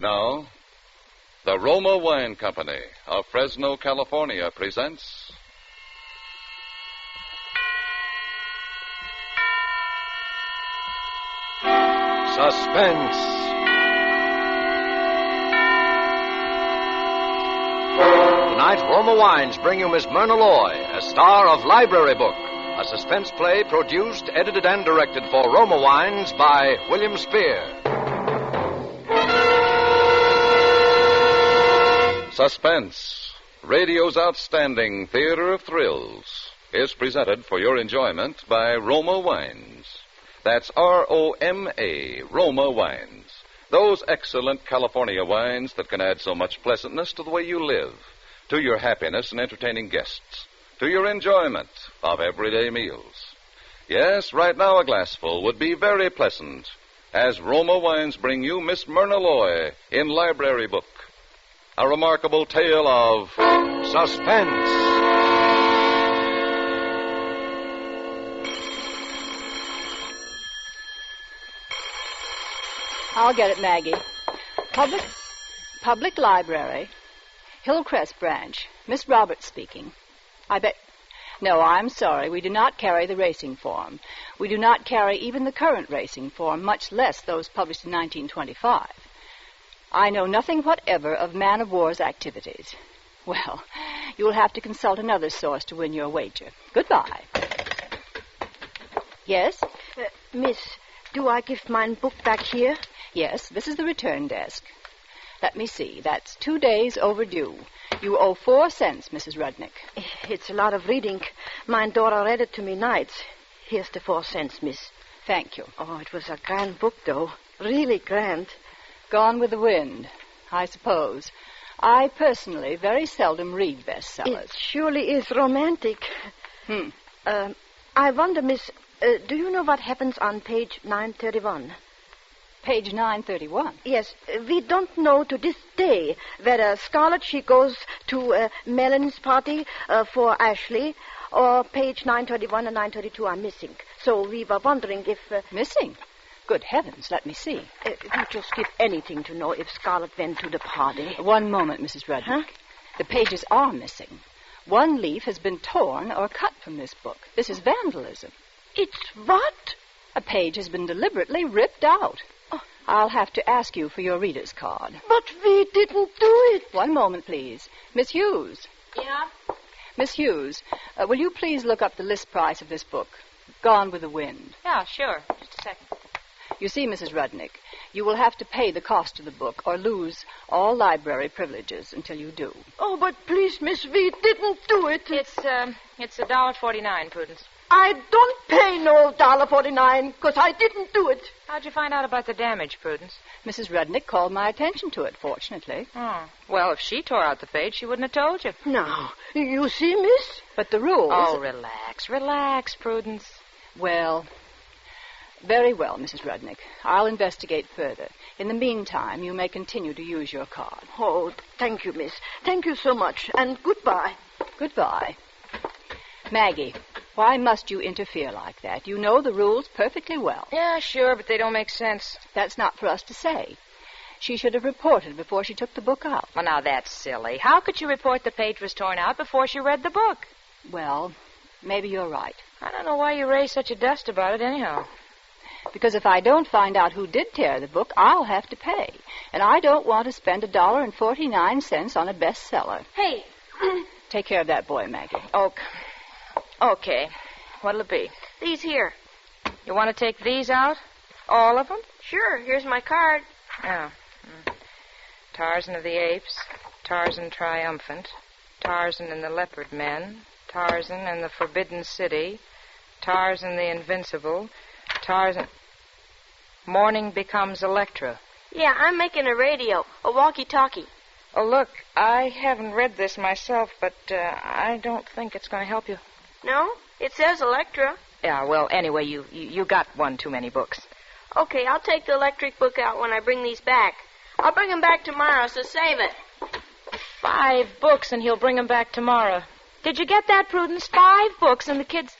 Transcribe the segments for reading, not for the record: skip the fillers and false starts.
Now, the Roma Wine Company of Fresno, California presents Suspense. Tonight, Roma Wines bring you Miss Myrna Loy, a star of Library Book, a suspense play produced, edited, and directed for Roma Wines by William Spear. Suspense, radio's outstanding theater of thrills, is presented for your enjoyment by Roma Wines. That's R-O-M-A, Roma Wines. Those excellent California wines that can add so much pleasantness to the way you live, to your happiness in entertaining guests, to your enjoyment of everyday meals. Yes, right now a glassful would be very pleasant, as Roma Wines bring you Miss Myrna Loy in Library Book. A remarkable tale of suspense. I'll get it, Maggie. Public Library, Hillcrest Branch. Miss Roberts speaking. No, I'm sorry. We do not carry the racing form. We do not carry even the current racing form, much less those published in 1925. I know nothing whatever of man-of-war's activities. Well, you'll have to consult another source to win your wager. Goodbye. Yes? Miss, do I give mine book back here? Yes, this is the return desk. Let me see. That's 2 days overdue. You owe 4 cents, Mrs. Rudnick. It's a lot of reading. My daughter read it to me nights. Here's the 4 cents, miss. Thank you. Oh, it was a grand book, though. Really grand. Gone with the wind, I suppose. I personally very seldom read bestsellers. It surely is romantic. I wonder, miss, do you know what happens on page 931? Page 931? Yes. We don't know to this day whether Scarlett, she goes to Melanie's party for Ashley, or page 931 and 932 are missing. So we were wondering if... Missing? Good heavens, let me see. We'd just give anything to know if Scarlett went to the party. One moment, Mrs. Rudnick. Huh? The pages are missing. One leaf has been torn or cut from this book. This is vandalism. It's what? A page has been deliberately ripped out. Oh. I'll have to ask you for your reader's card. But we didn't do it. One moment, please. Miss Hughes. Yeah? Miss Hughes, will you please look up the list price of this book, Gone with the Wind? Yeah, sure. Just a second. You see, Mrs. Rudnick, you will have to pay the cost of the book or lose all library privileges until you do. Oh, but please, miss, we didn't do it. It's $1.49, Prudence. I don't pay no $1.49 because I didn't do it. How'd you find out about the damage, Prudence? Mrs. Rudnick called my attention to it, fortunately. Oh. Well, if she tore out the page, she wouldn't have told you. No. You see, miss? But the rules... Oh, relax, Prudence. Well... Very well, Mrs. Rudnick. I'll investigate further. In the meantime, you may continue to use your card. Oh, thank you, miss. Thank you so much. And goodbye. Goodbye. Maggie, why must you interfere like that? You know the rules perfectly well. Yeah, sure, but they don't make sense. That's not for us to say. She should have reported before she took the book out. Well, now, that's silly. How could you report the page was torn out before she read the book? Well, maybe you're right. I don't know why you raise such a dust about it anyhow. Because if I don't find out who did tear the book, I'll have to pay. And I don't want to spend $1.49 on a bestseller. Hey. Take care of that boy, Maggie. Okay. What'll it be? These here. You want to take these out? All of them? Sure. Here's my card. Oh. Tarzan of the Apes, Tarzan Triumphant, Tarzan and the Leopard Men, Tarzan and the Forbidden City, Tarzan the Invincible, Tarzan... Morning Becomes Electra. Yeah, I'm making a radio, a walkie-talkie. Oh, look, I haven't read this myself, but I don't think it's going to help you. No? It says Electra. Yeah, well, anyway, you got one too many books. Okay, I'll take the electric book out when I bring these back. I'll bring them back tomorrow, so save it. 5 books, and he'll bring them back tomorrow. Did you get that, Prudence? 5 books, and the kids...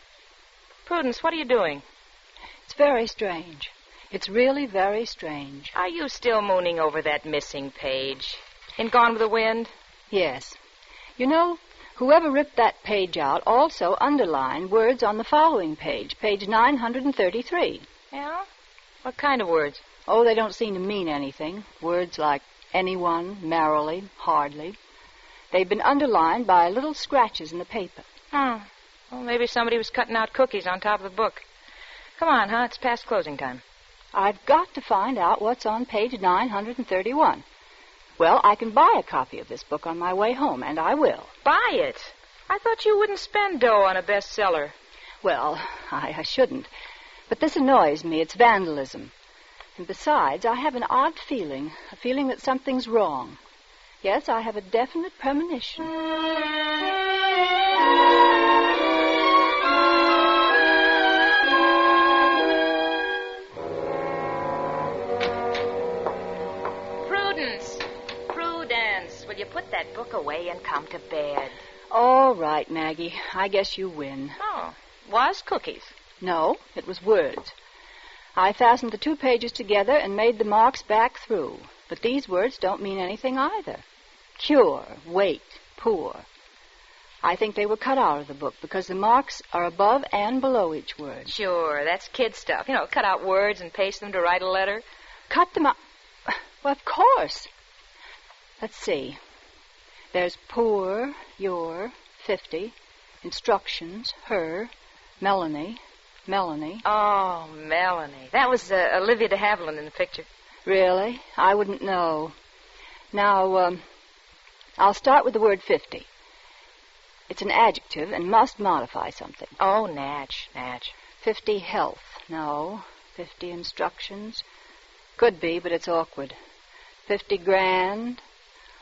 Prudence, what are you doing? It's very strange. It's really very strange. Are you still mooning over that missing page in Gone with the Wind? Yes. You know, whoever ripped that page out also underlined words on the following page, page 933. Yeah? What kind of words? Oh, they don't seem to mean anything. Words like anyone, merrily, hardly. They've been underlined by little scratches in the paper. Oh. Well, maybe somebody was cutting out cookies on top of the book. Come on, huh? It's past closing time. I've got to find out what's on page 931. Well, I can buy a copy of this book on my way home, and I will. Buy it? I thought you wouldn't spend dough on a bestseller. Well, I shouldn't. But this annoys me. It's vandalism. And besides, I have an odd feeling, a feeling that something's wrong. Yes, I have a definite premonition. Prudence, will you put that book away and come to bed? All right, Maggie. I guess you win. Oh, was cookies? No, it was words. I fastened the 2 pages together and made the marks back through. But these words don't mean anything either. Cure, wait, poor. I think they were cut out of the book because the marks are above and below each word. Sure, that's kid stuff. You know, cut out words and paste them to write a letter. Cut them out? Well, of course. Let's see. There's poor, your, 50, instructions, her, Melanie. Oh, Melanie. That was Olivia de Havilland in the picture. Really? I wouldn't know. Now, I'll start with the word 50. It's an adjective and must modify something. Oh, Natch. 50 health. No. 50 instructions. Could be, but it's awkward. 50 grand.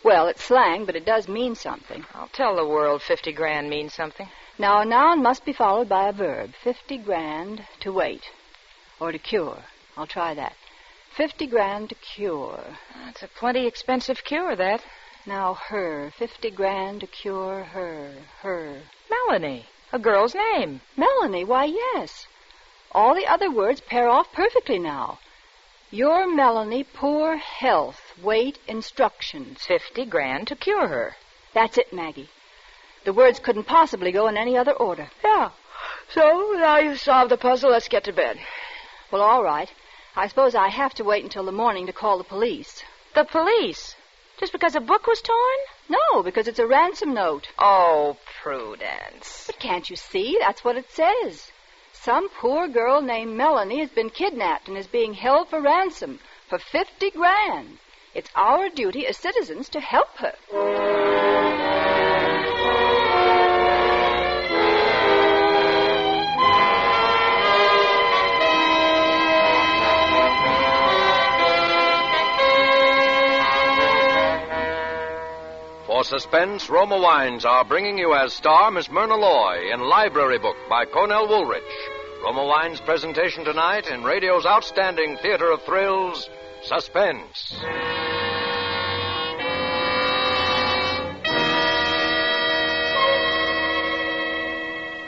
Well, it's slang, but it does mean something. I'll tell the world 50 grand means something. Now, a noun must be followed by a verb. 50 grand to wait. Or to cure. I'll try that. 50 grand to cure. That's a plenty expensive cure, that. Now, her. 50 grand to cure her. Melanie. A girl's name. Melanie, why, yes. All the other words pair off perfectly now. Your Melanie, poor health, wait, instructions. 50 grand to cure her. That's it, Maggie. The words couldn't possibly go in any other order. Yeah. So, now you've solved the puzzle, let's get to bed. Well, all right. I suppose I have to wait until the morning to call the police. The police? Just because a book was torn? No, because it's a ransom note. Oh, Prudence. But can't you see? That's what it says. Some poor girl named Melanie has been kidnapped and is being held for ransom for 50 grand. It's our duty as citizens to help her. For Suspense, Roma Wines are bringing you as star Miss Myrna Loy in Library Book by Cornell Woolrich. Roma Wines' presentation tonight in radio's outstanding theater of thrills, Suspense.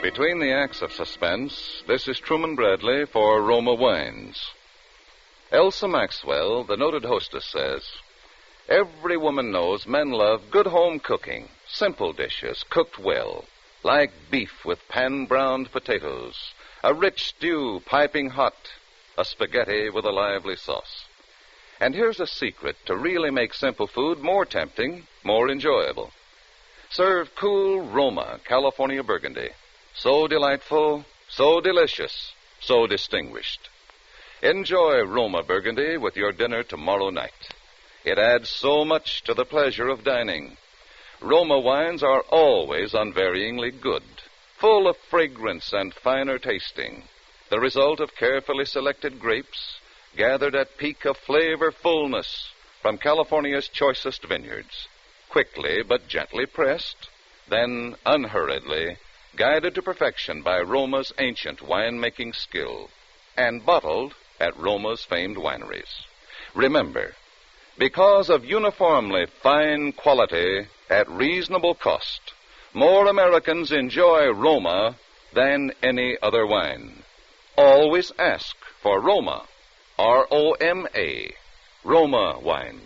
Between the acts of Suspense, this is Truman Bradley for Roma Wines. Elsa Maxwell, the noted hostess, says, every woman knows men love good home cooking, simple dishes cooked well, like beef with pan-browned potatoes, a rich stew piping hot, a spaghetti with a lively sauce. And here's a secret to really make simple food more tempting, more enjoyable. Serve cool Roma California Burgundy. So delightful, so delicious, so distinguished. Enjoy Roma Burgundy with your dinner tomorrow night. It adds so much to the pleasure of dining. Roma wines are always unvaryingly good, full of fragrance and finer tasting, the result of carefully selected grapes, gathered at peak of flavor fullness from California's choicest vineyards, quickly but gently pressed, then unhurriedly guided to perfection by Roma's ancient winemaking skill, and bottled at Roma's famed wineries. Remember, because of uniformly fine quality at reasonable cost, more Americans enjoy Roma than any other wine. Always ask for Roma ROMA, Roma Wines.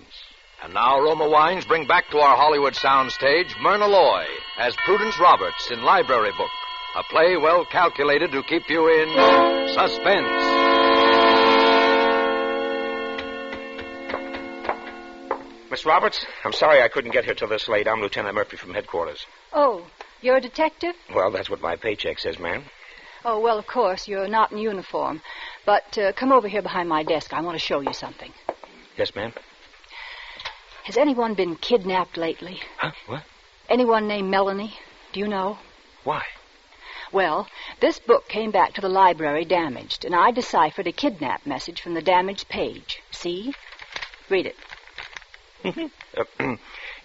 And now Roma Wines bring back to our Hollywood soundstage Myrna Loy as Prudence Roberts in Library Book, a play well calculated to keep you in suspense. Miss Roberts, I'm sorry I couldn't get here till this late. I'm Lieutenant Murphy from headquarters. Oh, you're a detective? Well, that's what my paycheck says, ma'am. Oh, well, of course, you're not in uniform. But come over here behind my desk. I want to show you something. Yes, ma'am. Has anyone been kidnapped lately? Huh? What? Anyone named Melanie? Do you know? Why? Well, this book came back to the library damaged, and I deciphered a kidnap message from the damaged page. See? Read it.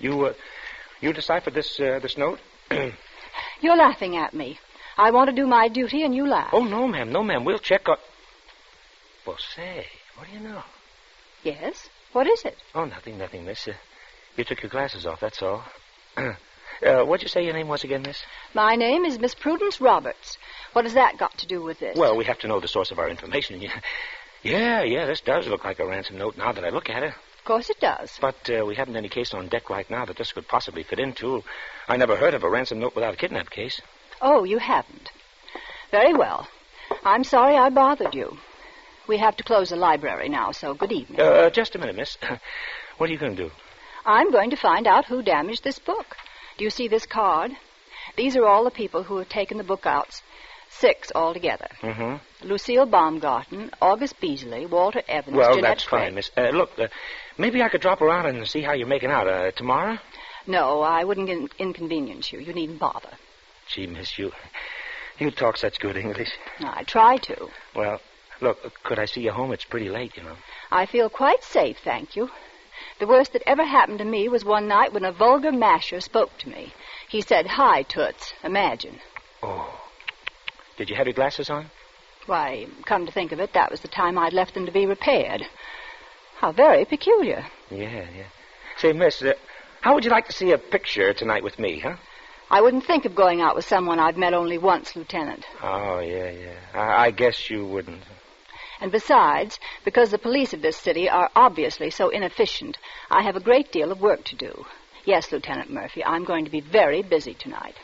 You deciphered this note? You're laughing at me. I want to do my duty, and you laugh. Oh, no, ma'am. No, ma'am. We'll check on... Well, say, what do you know? Yes? What is it? Oh, nothing, miss. You took your glasses off, that's all. What'd you say your name was again, miss? My name is Miss Prudence Roberts. What has that got to do with this? Well, we have to know the source of our information. Yeah, this does look like a ransom note now that I look at it. Of course it does. But we haven't any case on deck right now that this could possibly fit into. I never heard of a ransom note without a kidnap case. Oh, you haven't. Very well. I'm sorry I bothered you. We have to close the library now, so good evening. Just a minute, miss. What are you going to do? I'm going to find out who damaged this book. Do you see this card? These are all the people who have taken the book out. 6 altogether. Mm-hmm. Lucille Baumgarten, August Beasley, Walter Evans, Well, Jeanette that's Craig. fine, miss. Look, maybe I could drop around and see how you're making out. Tomorrow? No, I wouldn't inconvenience you. You needn't bother. Gee, miss, you talk such good English. I try to. Well, look, could I see you home? It's pretty late, you know. I feel quite safe, thank you. The worst that ever happened to me was one night when a vulgar masher spoke to me. He said, "Hi, Toots." Imagine. Oh. Did you have your glasses on? Why, come to think of it, that was the time I'd left them to be repaired. How very peculiar. Yeah. Say, miss, how would you like to see a picture tonight with me, huh? I wouldn't think of going out with someone I've met only once, Lieutenant. Oh, yeah. I guess you wouldn't. And besides, because the police of this city are obviously so inefficient, I have a great deal of work to do. Yes, Lieutenant Murphy, I'm going to be very busy tonight.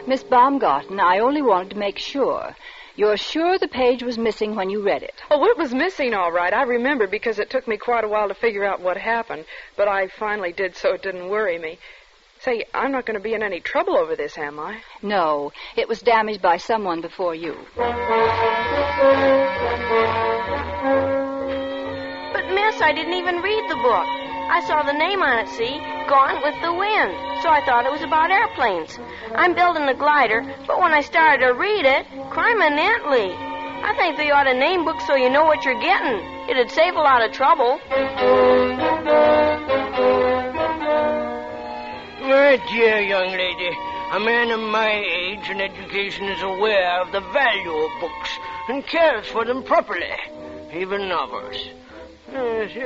Miss Baumgarten, I only wanted to make sure. You're sure the page was missing when you read it? Oh, it was missing, all right. I remember because it took me quite a while to figure out what happened. But I finally did, so it didn't worry me. Say, I'm not going to be in any trouble over this, am I? No, it was damaged by someone before you. But, miss, I didn't even read the book. I saw the name on it, see? Gone with the Wind. So I thought it was about airplanes. I'm building a glider, but when I started to read it, criminally. I think they ought to name books so you know what you're getting. It'd save a lot of trouble. My dear young lady, a man of my age and education is aware of the value of books and cares for them properly, even novels. Yes,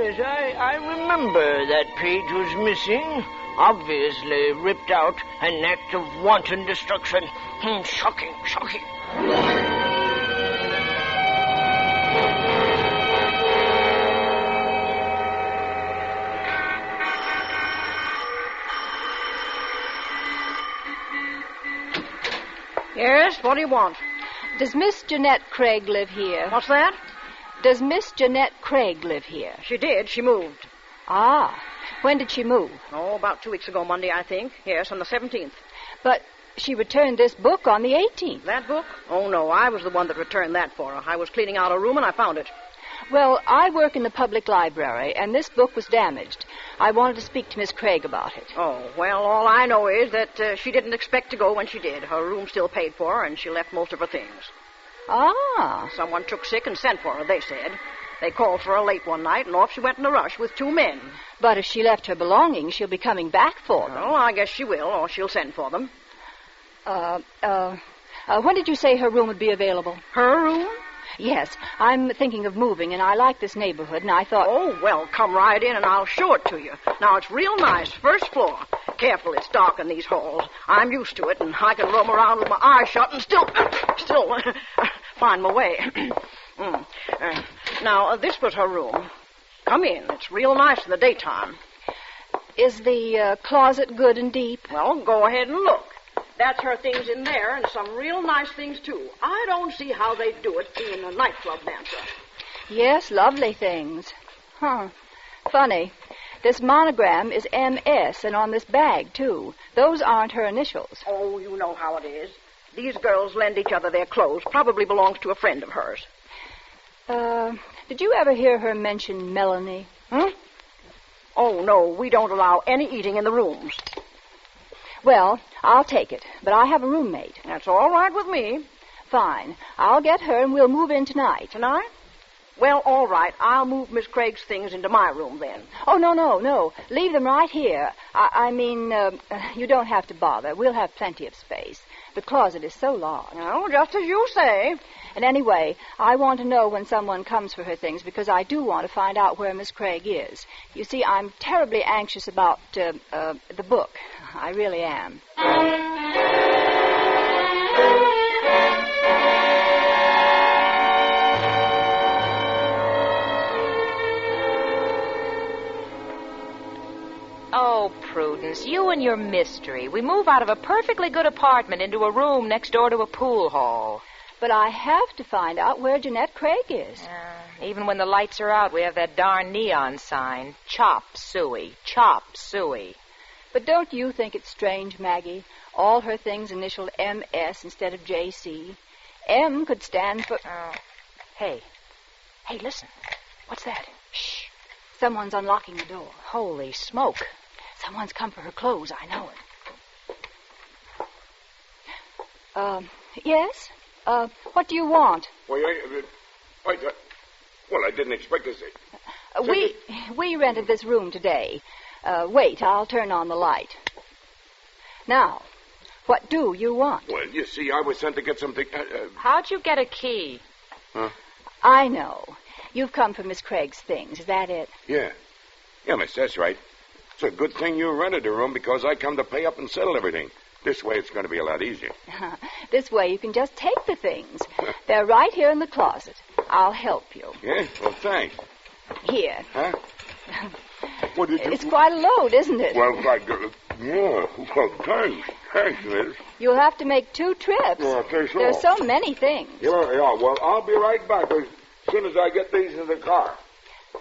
I remember that page was missing. Obviously ripped out, an act of wanton destruction. Shocking. Yes, what do you want? Does Miss Jeanette Craig live here? What's that? Does Miss Jeanette Craig live here? She did. She moved. Ah, when did she move? Oh, about 2 weeks ago, Monday, I think. Yes, on the 17th. But she returned this book on the 18th. That book? Oh, no, I was the one that returned that for her. I was cleaning out her room and I found it. Well, I work in the public library, and this book was damaged. I wanted to speak to Miss Craig about it. Oh, well, all I know is that she didn't expect to go when she did. Her room still paid for her, and she left most of her things. Ah. Someone took sick and sent for her, they said. They called for her late one night, and off she went in a rush with 2 men. But if she left her belongings, she'll be coming back for them. Well, I guess she will, or she'll send for them. When did you say her room would be available? Her room? Yes, I'm thinking of moving, and I like this neighborhood, and I thought... Oh, well, come right in and I'll show it to you. Now, it's real nice, first floor. Careful, it's dark in these halls. I'm used to it, and I can roam around with my eyes shut and still find my way. Now, this was her room. Come in. It's real nice in the daytime. Is the closet good and deep? Well, go ahead and look. That's her things in there, and some real nice things, too. I don't see how they do it, being a nightclub dancer. Yes, lovely things. Huh. Funny. This monogram is MS, and on this bag, too. Those aren't her initials. Oh, you know how it is. These girls lend each other their clothes. Probably belongs to a friend of hers. Did you ever hear her mention Melanie? Oh, no, we don't allow any eating in the rooms. Well, I'll take it, but I have a roommate. That's all right with me. Fine. I'll get her, and we'll move in tonight. Tonight? Well, all right. I'll move Miss Craig's things into my room, then. Oh, no. Leave them right here. I mean, you don't have to bother. We'll have plenty of space. The closet is so large. Oh, just as you say. And anyway, I want to know when someone comes for her things, because I do want to find out where Miss Craig is. You see, I'm terribly anxious about the book. I really am. Oh, Prudence, you and your mystery. We move out of a perfectly good apartment into a room next door to a pool hall. But I have to find out where Jeanette Craig is. Even when the lights are out, we have that darn neon sign. Chop Suey. Chop Suey. But don't you think it's strange, Maggie? All her things initialed MS instead of JC. M could stand for... Hey, listen. What's that? Shh. Someone's unlocking the door. Holy smoke. Someone's come for her clothes. I know it. Yes? What do you want? Well, I didn't expect to see. We rented this room today. Wait, I'll turn on the light. Now, what do you want? Well, you see, I was sent to get something... How'd you get a key? Huh? I know. You've come for Miss Craig's things. Is that it? Yeah. Yeah, miss, that's right. It's a good thing you rented the room because I come to pay up and settle everything. This way it's going to be a lot easier. This way you can just take the things. They're right here in the closet. I'll help you. Yeah? Well, thanks. Here. Huh? What did you... It's quite a load, isn't it? Well, thanks, miss. You'll have to make 2 trips. Yeah, okay, so. There's so many things. Yeah, well, I'll be right back as soon as I get these in the car.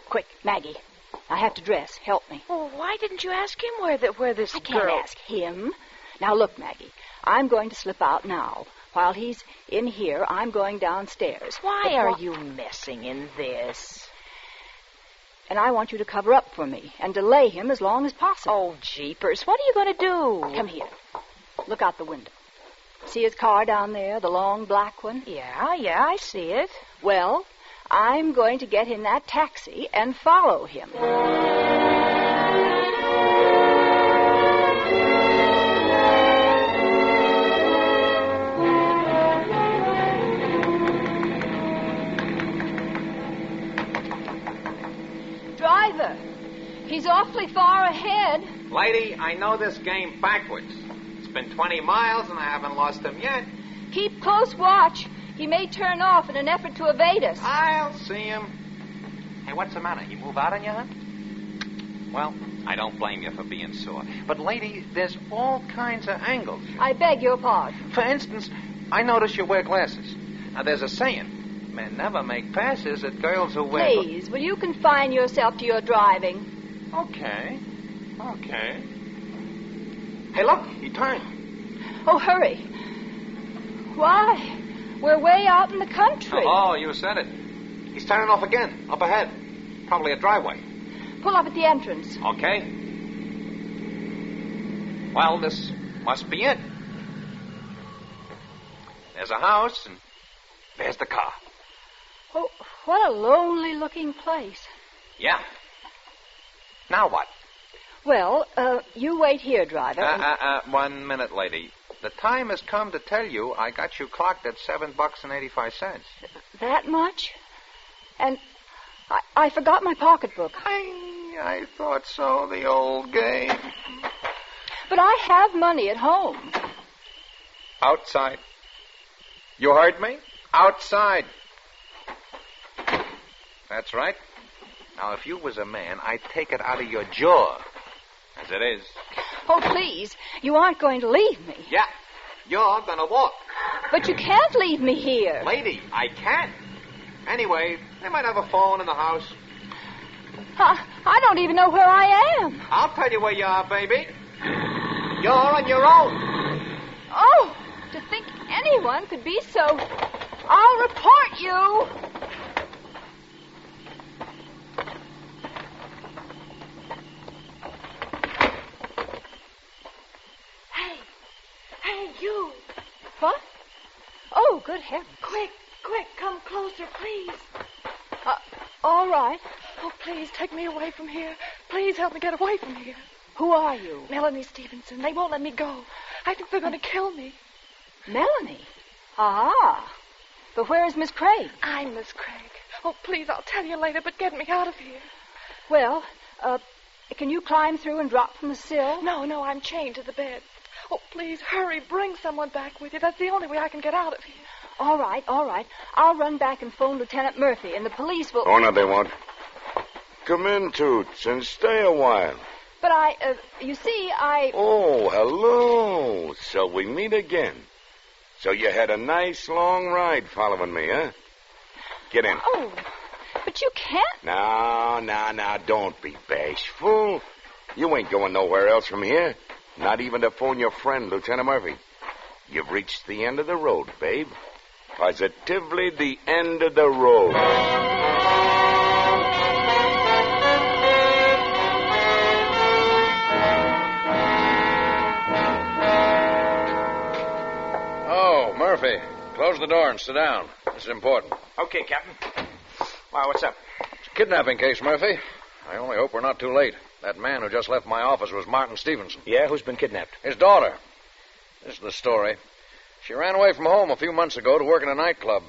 Quick, Maggie. I have to dress. Help me. Oh, why didn't you ask him where this I can't girl... ask him. Now, look, Maggie. I'm going to slip out now. While he's in here, I'm going downstairs. Why are you messing in this? And I want you to cover up for me and delay him as long as possible. Oh, jeepers. What are you going to do? Come here. Look out the window. See his car down there, the long black one? Yeah, I see it. Well, I'm going to get in that taxi and follow him. Driver, he's awfully far ahead. Lady, I know this game backwards. It's been 20 miles and I haven't lost him yet. Keep close watch. He may turn off in an effort to evade us. I'll see him. Hey, what's the matter? He move out on you, huh? Well, I don't blame you for being sore. But, lady, there's all kinds of angles. I beg your pardon. For instance, I notice you wear glasses. Now, there's a saying. Men never make passes at girls who wear... Please, will you confine yourself to your driving? Okay. Hey, look, he turned. Oh, hurry. Why? We're way out in the country. Oh, you said it. He's turning off again, up ahead. Probably a driveway. Pull up at the entrance. Okay. Well, this must be it. There's a house, and there's the car. Oh, what a lonely-looking place. Yeah. Now what? Well, you wait here, driver. 1 minute, lady. The time has come to tell you I got you clocked at $7.85. That much? And I forgot my pocketbook. I thought so, the old game. But I have money at home. Outside. You heard me? Outside. That's right. Now, if you was a man, I'd take it out of your jaw. As it is. Oh, please. You aren't going to leave me. Yeah. You're gonna walk. But you can't leave me here. Lady, I can't. Anyway, they might have a phone in the house. I don't even know where I am. I'll tell you where you are, baby. You're on your own. Oh, to think anyone could be so... I'll report you. Hey, you. What? Oh, good heavens. Quick, come closer, please. All right. Oh, please, take me away from here. Please help me get away from here. Who are you? Melanie Stevenson. They won't let me go. I think they're going to kill me. Melanie? Ah. But where is Miss Craig? I'm Miss Craig. Oh, please, I'll tell you later, but get me out of here. Well, can you climb through and drop from the sill? No, I'm chained to the bed. Oh, please, hurry. Bring someone back with you. That's the only way I can get out of here. All right. I'll run back and phone Lieutenant Murphy, and the police will... Oh, no, they won't. Come in, Toots, and stay a while. But you see, Oh, hello. So we meet again. So you had a nice long ride following me, huh? Get in. Oh, but you can't... Now, don't be bashful. You ain't going nowhere else from here. Not even to phone your friend, Lieutenant Murphy. You've reached the end of the road, babe. Positively the end of the road. Oh, Murphy, close the door and sit down. This is important. Okay, Captain. Wow, what's up? It's a kidnapping case, Murphy. I only hope we're not too late. That man who just left my office was Martin Stevenson. Yeah, who's been kidnapped? His daughter. This is the story. She ran away from home a few months ago to work in a nightclub.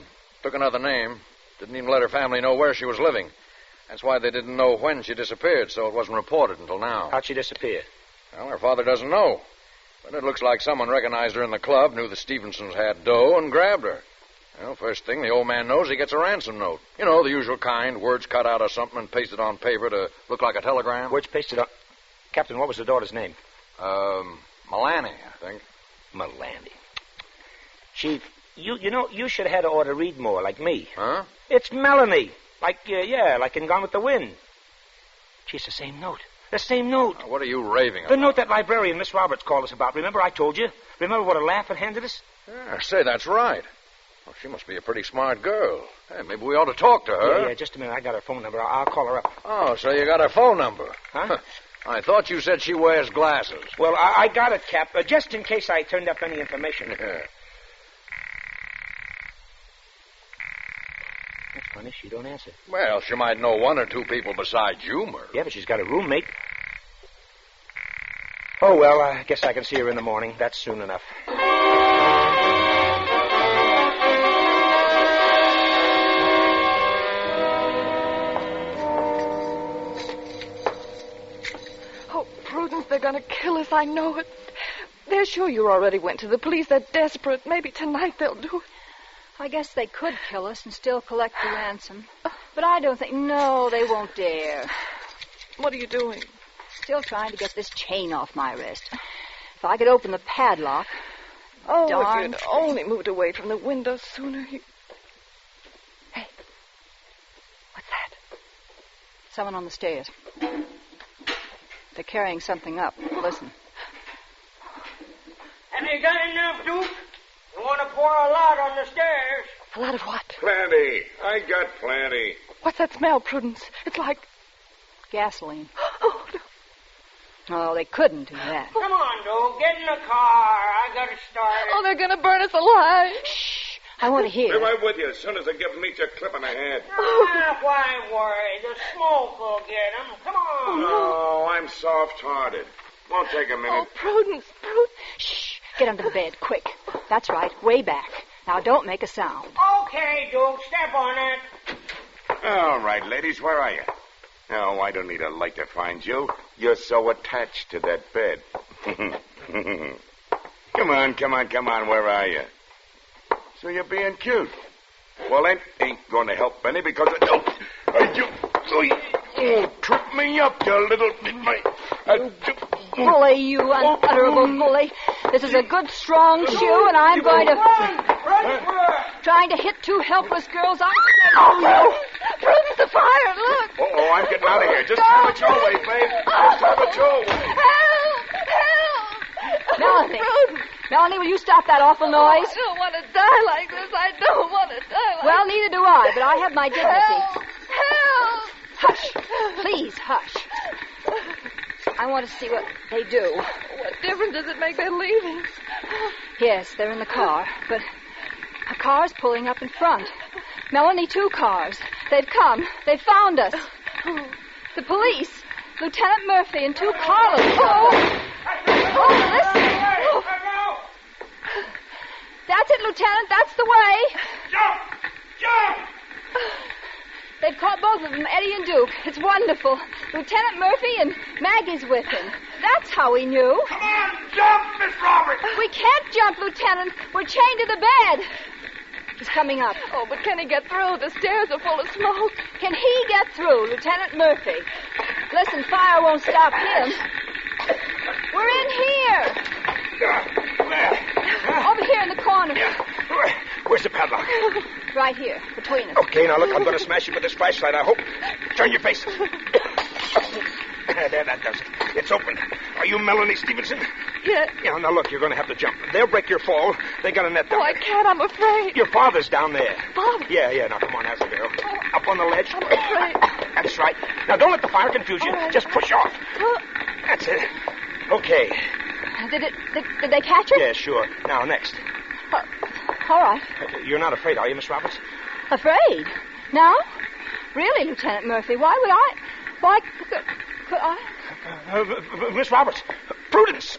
Took another name. Didn't even let her family know where she was living. That's why they didn't know when she disappeared, so it wasn't reported until now. How'd she disappear? Well, her father doesn't know. But it looks like someone recognized her in the club, knew the Stevensons had dough, and grabbed her. Well, first thing the old man knows, he gets a ransom note. You know, the usual kind, words cut out of something and pasted on paper to look like a telegram. Words pasted on... Captain, what was the daughter's name? Melanie, I think. Melanie. Chief, you know, you should have had her to read more, like me. Huh? It's Melanie. Like in Gone with the Wind. Gee, it's the same note. The same note. Now, what are you raving about? The note that librarian, Miss Roberts, called us about. Remember I told you? Remember what a laugh it handed us? Yeah, say, that's right. Well, she must be a pretty smart girl. Hey, maybe we ought to talk to her. Yeah, just a minute. I got her phone number. I'll call her up. Oh, so you got her phone number. Huh? I thought you said she wears glasses. Well, I got it, Cap, just in case I turned up any information. Yeah. That's funny. She don't answer. Well, she might know one or two people besides you, Murphy. Yeah, but she's got a roommate. Oh, well, I guess I can see her in the morning. That's soon enough. Oh, Prudence, they're going to kill us. I know it. They're sure you already went to the police. They're desperate. Maybe tonight they'll do it. I guess they could kill us and still collect the ransom. But I don't think... No, they won't dare. What are you doing? Still trying to get this chain off my wrist. If I could open the padlock... Oh, darn if you'd only moved away from the window sooner. Hey, what's that? Someone on the stairs. They're carrying something up. Listen. Have you got enough, Duke? You want to pour a lot on the stairs? A lot of what? Plenty. I got plenty. What's that smell, Prudence? It's like... Gasoline. Oh, no. Oh, they couldn't do that. Come on, Duke. Get in the car. I got to start. Oh, they're going to burn us alive. Shh. I want to hear. Be right with you as soon as I give Meech a clip in the head. Why worry? The smoke will get him. Come on. Oh, I'm soft-hearted. Won't take a minute. Oh, Prudence. Shh. Get under the bed, quick. That's right, way back. Now, don't make a sound. Okay, Duke, step on it. All right, ladies, where are you? Oh, I don't need a light to find you. You're so attached to that bed. Come on. Where are you? So you're being cute. Well, that ain't going to help any because trip me up, you little... Bully, you unutterable bully. This is a good, strong shoe, and I'm going to... Trying to hit two helpless girls. Prudence, the fire, look. Oh, I'm getting out of here. Just have it your way, babe. Just have it your way. Melanie. Melanie, will you stop that awful noise? I don't want to die like this. I don't want to die like Well, neither do I, but I have my dignity. Help! Hush. Please, hush. I want to see what they do. What difference does it make they're leaving? Yes, they're in the car, but a car's pulling up in front. Melanie, 2 cars. They've come. They've found us. The police. Lieutenant Murphy and 2 cars. Listen. That's it, Lieutenant. That's the way. Jump! They've caught both of them, Eddie and Duke. It's wonderful. Lieutenant Murphy and Maggie's with him. That's how we knew. Come on, jump, Miss Roberts! We can't jump, Lieutenant. We're chained to the bed. He's coming up. Oh, but can he get through? The stairs are full of smoke. Can he get through, Lieutenant Murphy? Listen, fire won't stop him. We're in here. Over here in the corner. Where's the padlock? Right here, between us. Okay, now look, I'm going to smash it with this flashlight, I hope. Turn your face. There, that does it. It's open. Are you Melanie Stevenson? Yes. Yeah, now look, you're going to have to jump. They'll break your fall. They got a net down Oh, I can't. I'm afraid. Your father's down there. Father? Yeah, now come on, as a girl. Up on the ledge. I'm afraid. That's right. Now don't let the fire confuse you. All right. Just push off. That's it. Okay. Did they catch her? Yeah, sure. Now, next. All right. You're not afraid, are you, Miss Roberts? Afraid? No? Really, Lieutenant Murphy? Why would I? Why could I? Miss Roberts. Prudence.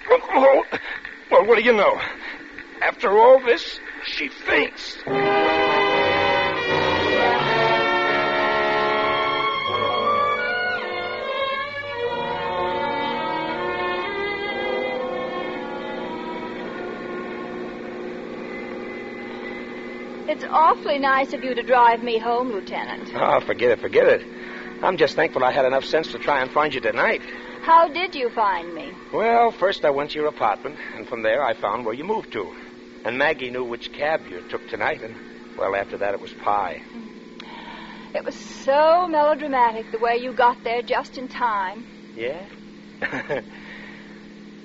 Oh, well, what do you know? After all this, she faints. It's awfully nice of you to drive me home, Lieutenant. Oh, forget it. I'm just thankful I had enough sense to try and find you tonight. How did you find me? Well, first I went to your apartment, and from there I found where you moved to. And Maggie knew which cab you took tonight, and, well, after that it was pie. It was so melodramatic the way you got there just in time. Yeah?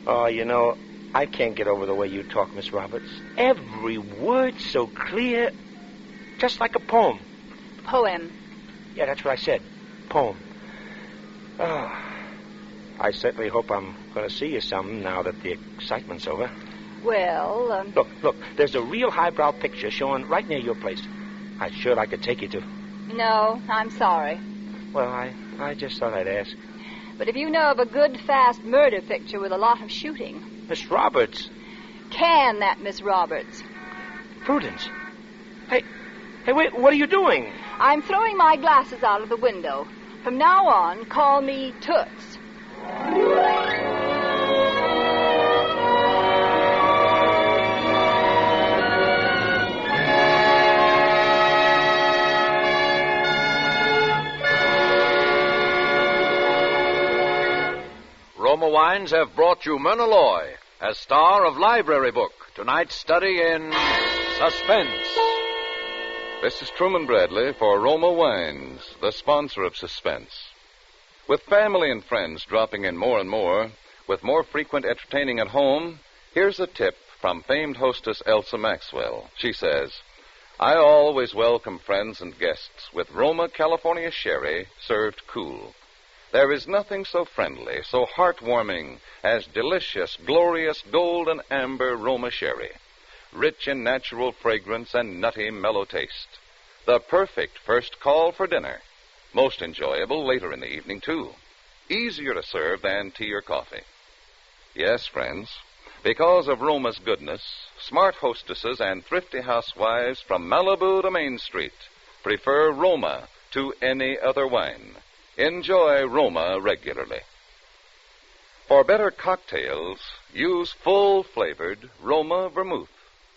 Oh, you know, I can't get over the way you talk, Miss Roberts. Every word so clear, just like a poem. Poem. Yeah, that's what I said. Poem. Oh, I certainly hope I'm going to see you some now that the excitement's over. Well, Look, there's a real highbrow picture showing right near your place. I'd sure like to take you to. No, I'm sorry. Well, I just thought I'd ask. But if you know of a good, fast murder picture with a lot of shooting... Miss Roberts. Can that, Miss Roberts? Prudence. Hey, wait, what are you doing? I'm throwing my glasses out of the window. From now on, call me Toots. Roma Wines have brought you Myrna Loy as star of Library Book, tonight's study in Suspense. This is Truman Bradley for Roma Wines, the sponsor of Suspense. With family and friends dropping in more and more, with more frequent entertaining at home, here's a tip from famed hostess Elsa Maxwell. She says, I always welcome friends and guests with Roma California Sherry served cool. There is nothing so friendly, so heartwarming as delicious, glorious gold and amber Roma Sherry. Rich in natural fragrance and nutty, mellow taste. The perfect first call for dinner. Most enjoyable later in the evening, too. Easier to serve than tea or coffee. Yes, friends, Because of Roma's goodness, smart hostesses and thrifty housewives from Malibu to Main Street prefer Roma to any other wine. Enjoy Roma regularly. For better cocktails, use full-flavored Roma vermouth,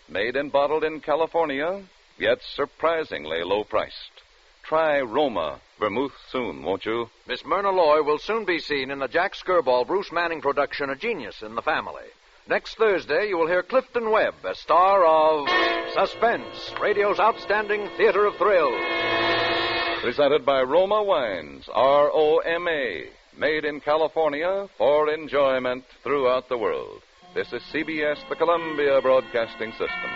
made and bottled in California, yet surprisingly low-priced. Try Roma vermouth soon, won't you? Miss Myrna Loy will soon be seen in the Jack Skirball Bruce Manning production, A Genius in the Family. Next Thursday, you will hear Clifton Webb as star of Suspense, radio's outstanding theater of thrills. Presented by Roma Wines, R-O-M-A, made in California for enjoyment throughout the world. This is CBS, the Columbia Broadcasting System.